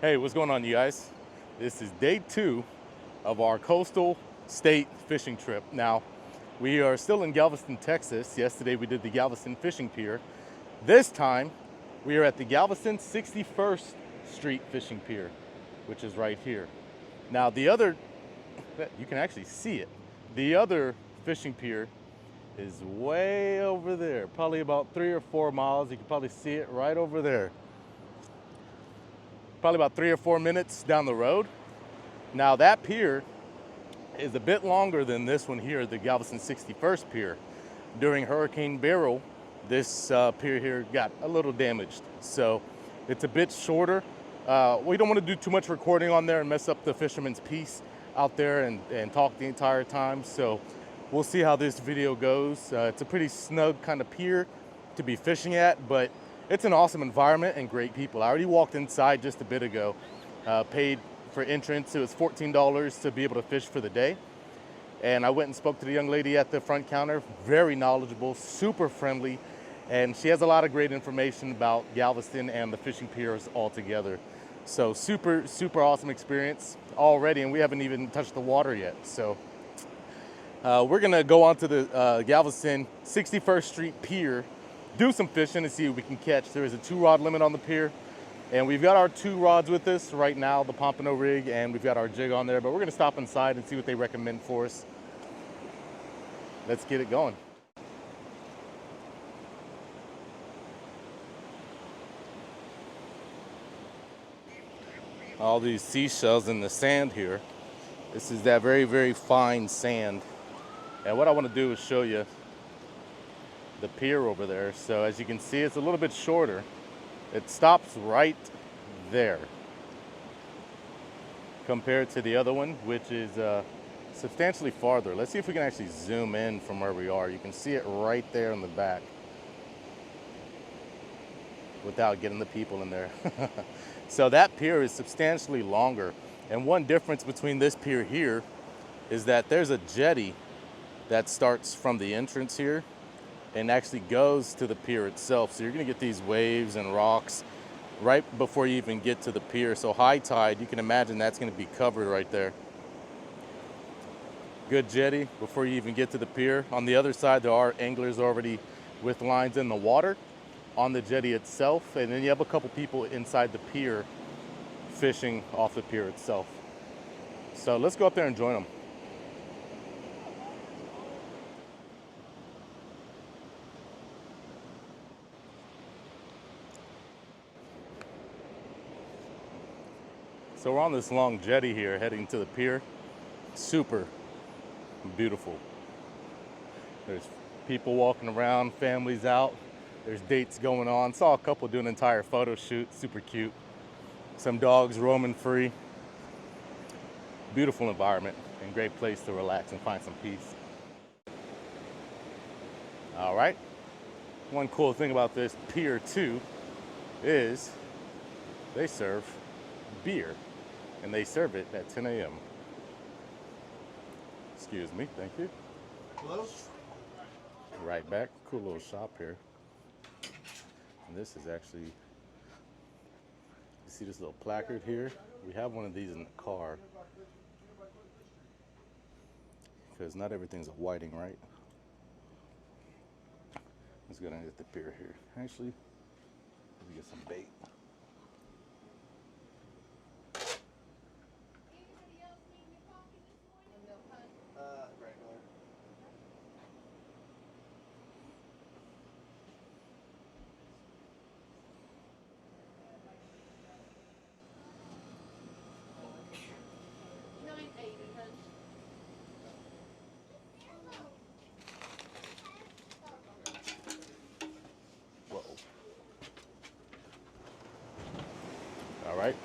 Hey, what's going on, you guys? This is day 2 of our coastal state fishing trip. Now, we are still in Galveston, Texas. Yesterday we did the Galveston Fishing Pier. This time, we are at the Galveston 61st Street Fishing Pier, which is right here. Now, the other, you can actually see it. The other fishing pier is way over there, probably about 3 or 4 miles. You can probably see it right over there. Probably about 3 or 4 minutes down the road. Now that pier is a bit longer than this one here, the Galveston 61st Pier. During Hurricane Beryl, this pier here got a little damaged. So it's a bit shorter. We don't want to do too much recording on there and mess up the fisherman's peace out there and talk the entire time. So we'll see how this video goes. It's a pretty snug kind of pier to be fishing at, but it's an awesome environment and great people. I already walked inside just a bit ago, paid for entrance. It was $14 to be able to fish for the day. And I went and spoke to the young lady at the front counter, very knowledgeable, super friendly, and she has a lot of great information about Galveston and the fishing piers altogether. So super awesome experience already, and we haven't even touched the water yet. So we're gonna go on to the Galveston 61st Street Pier, do some fishing and see what we can catch. There is a 2-rod limit on the pier, and we've got our 2 rods with us right now, the Pompano rig, and we've got our jig on there, but we're gonna stop inside and see what they recommend for us. Let's get it going. All these seashells in the sand here. This is that very fine sand. And what I want to do is show you the pier over there. So as you can see, it's a little bit shorter. It stops right there compared to the other one, which is substantially farther. Let's see if we can actually zoom in from where we are. You can see it right there in the back without getting the people in there. So that pier is substantially longer. And one difference between this pier here is that there's a jetty that starts from the entrance here and actually goes to the pier itself. So you're gonna get these waves and rocks right before you even get to the pier. So high tide, you can imagine that's gonna be covered right there. Good jetty before you even get to the pier. On the other side, there are anglers already with lines in the water on the jetty itself. And then you have a couple people inside the pier fishing off the pier itself. So let's go up there and join them. So we're on this long jetty here heading to the pier. Super beautiful. There's people walking around, families out. There's dates going on. Saw a couple doing an entire photo shoot, super cute. Some dogs roaming free. Beautiful environment and great place to relax and find some peace. All right. One cool thing about this pier too is they serve beer, and they serve it at 10 a.m. Excuse me, thank you. Hello? Right back, cool little shop here. And this is actually, you see this little placard here? We have one of these in the car because not everything's a whiting, right? Let's go down and get the pier here. Actually, let me get some bait. Regular. Whoa. All right.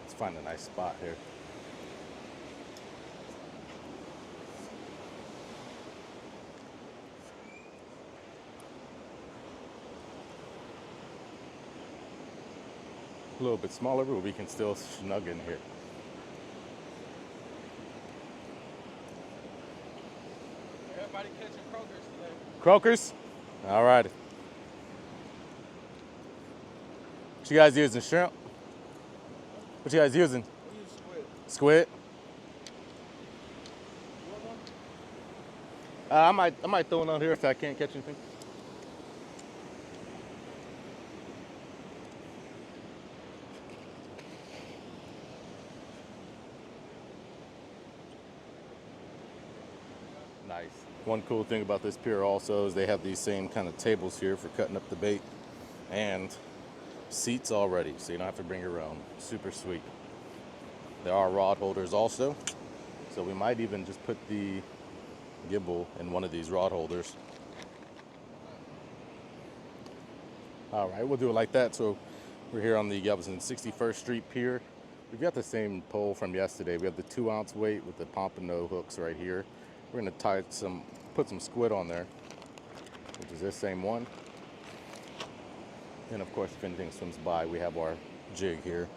Let's find a nice spot here. A little bit smaller, but we can still snug in here. Everybody catching croakers today. Croakers? All right. What you guys using? Shrimp? What you guys using? We use squid. Squid? You want one? I might throw one out here if I can't catch anything. Nice. One cool thing about this pier also is they have these same kind of tables here for cutting up the bait and seats already, so you don't have to bring your own. Super sweet. There are rod holders also, so we might even just put the gimbal in one of these rod holders. All right, we'll do it like that. So we're here on the Galveston 61st Street Pier. We've got the same pole from yesterday. We have the 2-ounce weight with the pompano hooks right here. We're gonna put some squid on there, which is this same one. And of course, if anything swims by, we have our jig here.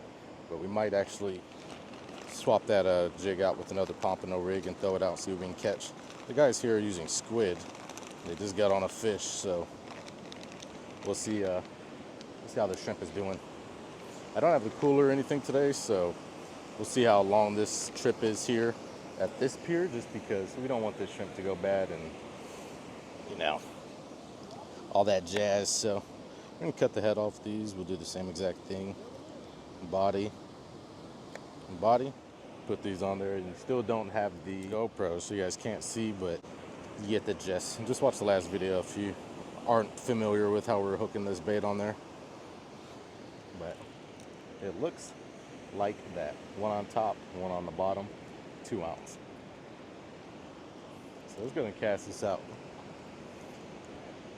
But we might actually swap that jig out with another pompano rig and throw it out and see what we can catch. The guys here are using squid. They just got on a fish, so we'll see how the shrimp is doing. I don't have the cooler or anything today, so we'll see how long this trip is here at this pier, just because we don't want this shrimp to go bad and, you know, all that jazz. So we're gonna cut the head off these. We'll do the same exact thing. Body. Put these on there. You still don't have the GoPro, so you guys can't see, but you get the gist. And just watch the last video if you aren't familiar with how we're hooking this bait on there. But it looks like that. One on top, one on the bottom, 2-ounce. So let's go and cast this out.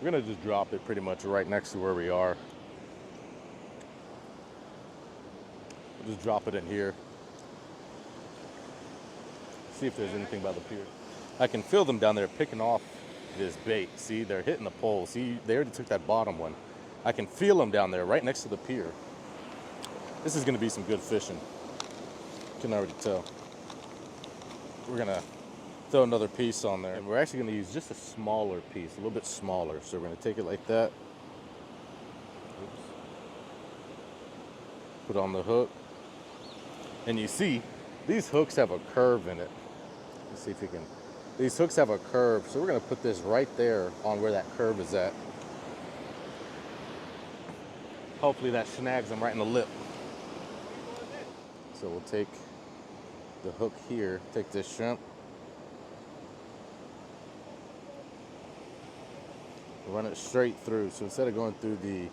We're gonna just drop it pretty much right next to where we are. We'll just drop it in here. See if there's anything by the pier. I can feel them down there picking off this bait. See, they're hitting the pole. See, they already took that bottom one. I can feel them down there right next to the pier. This is gonna be some good fishing. Can already tell. We're gonna throw another piece on there, and we're actually gonna use just a smaller piece, a little bit smaller. So we're gonna take it like that. Oops. Put on the hook. And you see, these hooks have a curve in it. Let's see if you can. These hooks have a curve, so we're gonna put this right there on where that curve is at. Hopefully that snags them right in the lip. So we'll take the hook here, take this shrimp, run it straight through. So instead of going through the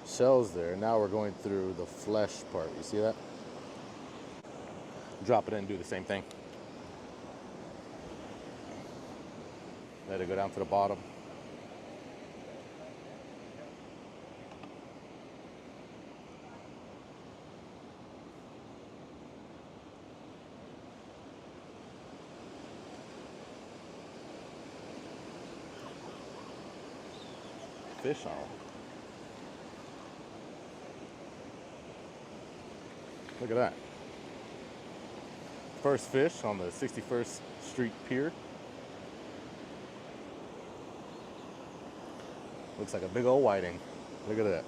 shells there, now we're going through the flesh part. You see that? Drop it in and do the same thing. Let it go down to the bottom. Fish on. Look at that. First fish on the 61st Street Pier. Looks like a big old whiting. Look at that.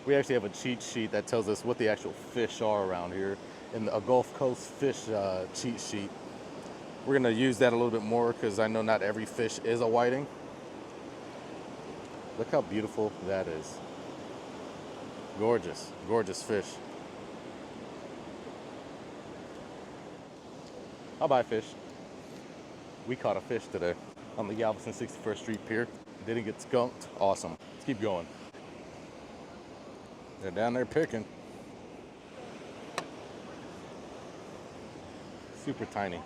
We actually have a cheat sheet that tells us what the actual fish are around here in a Gulf Coast fish cheat sheet. We're gonna use that a little bit more because I know not every fish is a whiting. Look how beautiful that is. Gorgeous, gorgeous fish. I'll buy fish. We caught a fish today on the Galveston 61st Street Pier. Didn't get skunked. Awesome. Let's keep going. They're down there picking. Super tiny.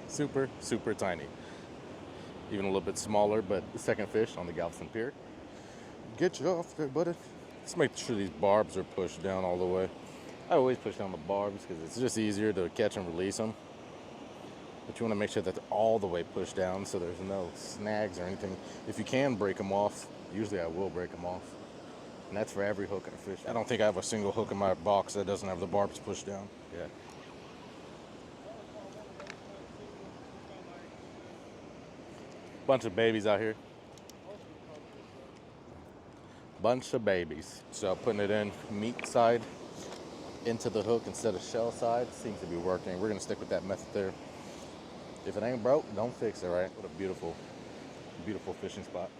Super, super tiny. Even a little bit smaller, but the second fish on the Galveston Pier. Get you off there, buddy. Let's make sure these barbs are pushed down all the way. I always push down the barbs because it's just easier to catch and release them. But you want to make sure that they're all the way pushed down so there's no snags or anything. If you can break them off, usually I will break them off. And that's for every hook and fish. I don't think I have a single hook in my box that doesn't have the barbs pushed down. Yeah. Bunch of babies out here. Bunch of babies. So putting it in meat side into the hook instead of shell side seems to be working. We're gonna stick with that method there. If it ain't broke, don't fix it, right? What a beautiful, beautiful fishing spot.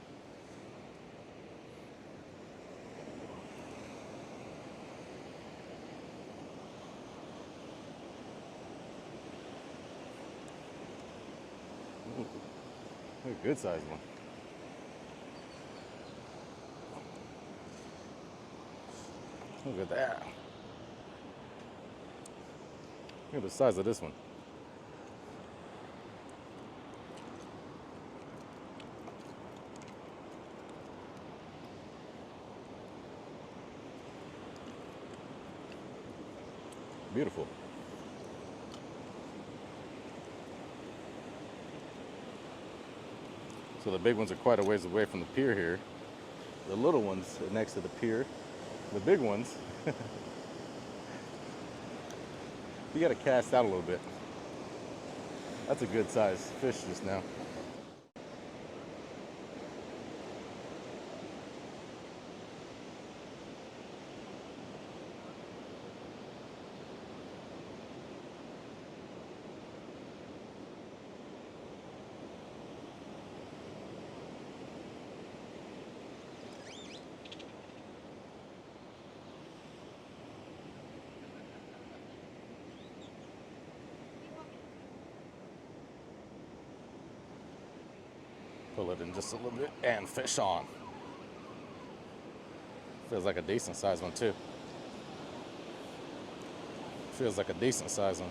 Ooh, a good sized one. Look at that. Look at the size of this one. Beautiful. So the big ones are quite a ways away from the pier here. The little ones are next to the pier. The big ones, you gotta cast out a little bit. That's a good size fish just now. Pull it in just a little bit and fish on. Feels like a decent sized one too. Feels like a decent sized one.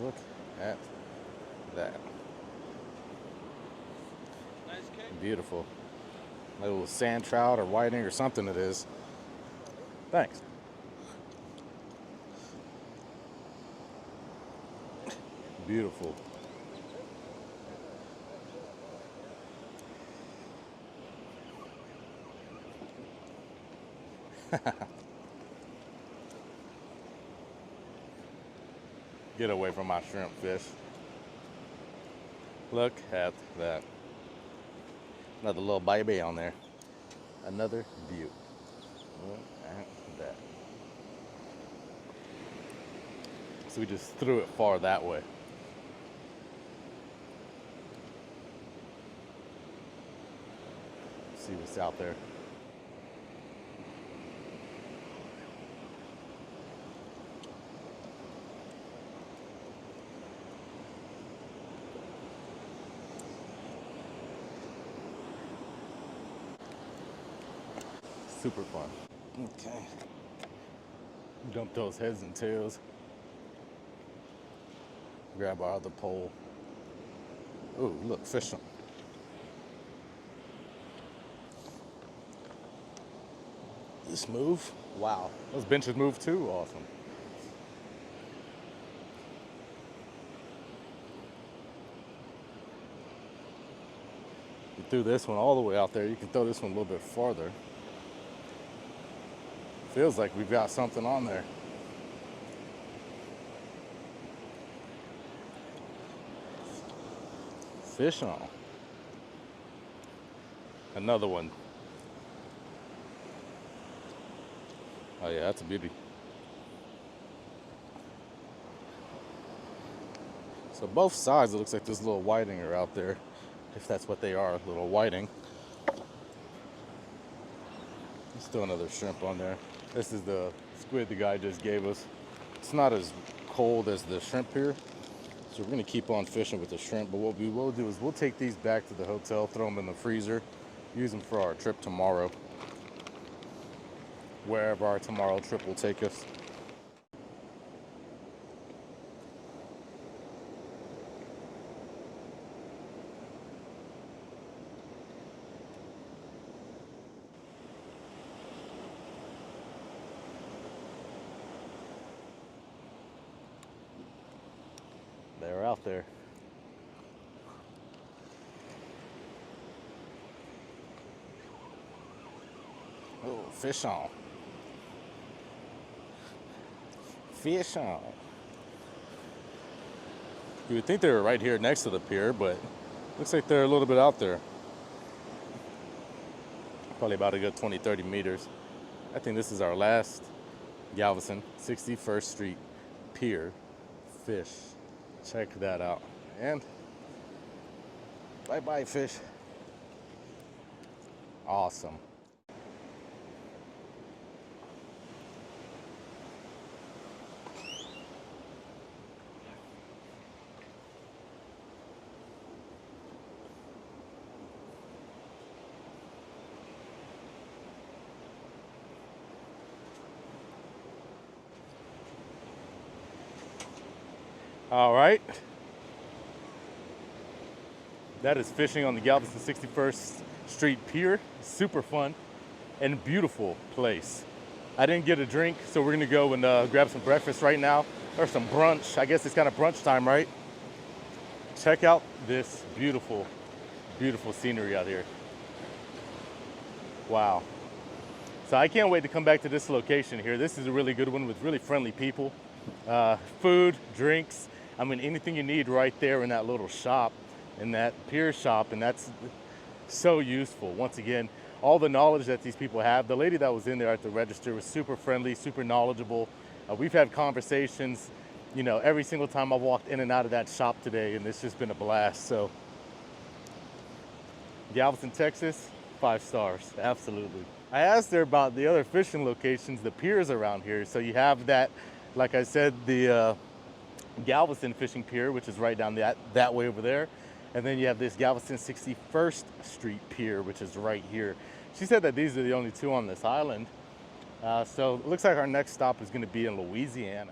Look at that. Nice cake. Beautiful. A little sand trout or whiting or something it is. Thanks. Beautiful. Get away from my shrimp fish. Look at that. Another little baby on there. Another beaut. Look at that. So we just threw it far that way. See what's out there. Super fun. Okay. Dump those heads and tails. Grab our other pole. Ooh, look, fish on. This move, wow. Those benches move too, awesome. You threw this one all the way out there. You can throw this one a little bit farther. Feels like we've got something on there. Fish on. Another one. Oh yeah, that's a beauty. So both sides, it looks like there's a little whiting are out there, if that's what they are, a little whiting. There's still another shrimp on there. This is the squid the guy just gave us. It's not as cold as the shrimp here, so we're gonna keep on fishing with the shrimp, but what we will do is we'll take these back to the hotel, throw them in the freezer, use them for our trip tomorrow, wherever our tomorrow trip will take us. They're out there. Oh, fish on. Fish on. You would think they were right here next to the pier, but looks like they're a little bit out there. Probably about a good 20, 30 meters. I think this is our last Galveston 61st Street Pier fish. Check that out. And bye-bye fish. Awesome. All right. That is fishing on the Galveston 61st Street Pier. Super fun and beautiful place. I didn't get a drink, so we're gonna go and grab some breakfast right now, or some brunch. I guess it's kind of brunch time, right? Check out this beautiful, beautiful scenery out here. Wow. So I can't wait to come back to this location here. This is a really good one with really friendly people. Food, drinks, I mean, anything you need right there in that little shop, in that pier shop, and that's so useful. Once again, all the knowledge that these people have. The lady that was in there at the register was super friendly, super knowledgeable. We've had conversations, you know, every single time I've walked in and out of that shop today, and it's just been a blast. So, Galveston, Texas, 5 stars, absolutely. I asked her about the other fishing locations, the piers around here. So you have that, like I said, the Galveston Fishing Pier, which is right down that way over there. And then you have this Galveston 61st Street Pier, which is right here. She said that these are the only 2 on this island. So it looks like our next stop is gonna be in Louisiana.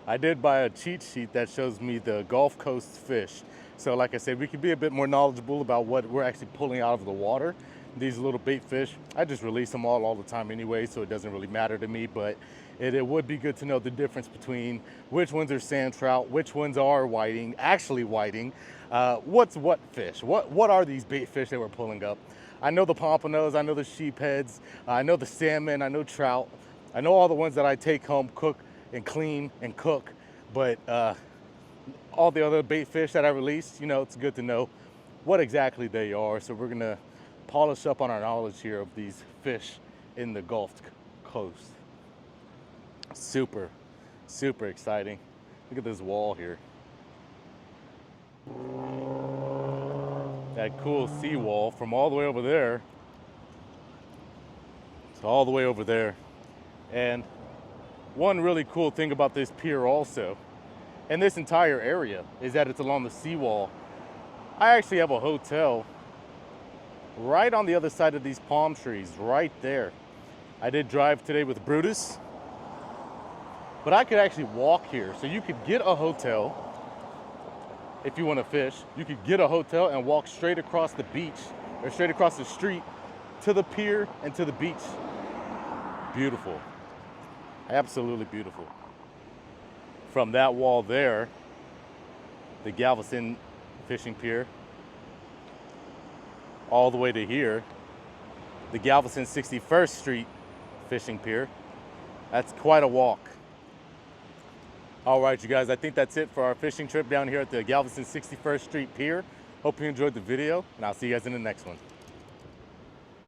I did buy a cheat sheet that shows me the Gulf Coast fish. So like I said, we could be a bit more knowledgeable about what we're actually pulling out of the water. These little bait fish, I just release them all the time anyway, so it doesn't really matter to me, but it would be good to know the difference between which ones are sand trout, which ones are whiting, actually whiting, what's what fish, what are these bait fish that we're pulling up. I know the pompanos, I know the sheepheads, I know the salmon, I know trout, I know all the ones that I take home, cook and clean and cook, but all the other bait fish that I release, you know, it's good to know what exactly they are. So we're gonna polish up on our knowledge here of these fish in the Gulf Coast. Super, super exciting. Look at this wall here. That cool seawall from all the way over there to all the way over there. And one really cool thing about this pier also, and this entire area, is that it's along the seawall. I actually have a hotel right on the other side of these palm trees, right there. I did drive today with Brutus, but I could actually walk here. So you could get a hotel if you want to fish. You could get a hotel and walk straight across the beach, or straight across the street to the pier and to the beach. Beautiful, absolutely beautiful. From that wall there, the Galveston Fishing Pier, all the way to here, the Galveston 61st Street Fishing Pier. That's quite a walk. All right, you guys, I think that's it for our fishing trip down here at the Galveston 61st Street Pier. Hope you enjoyed the video, and I'll see you guys in the next one.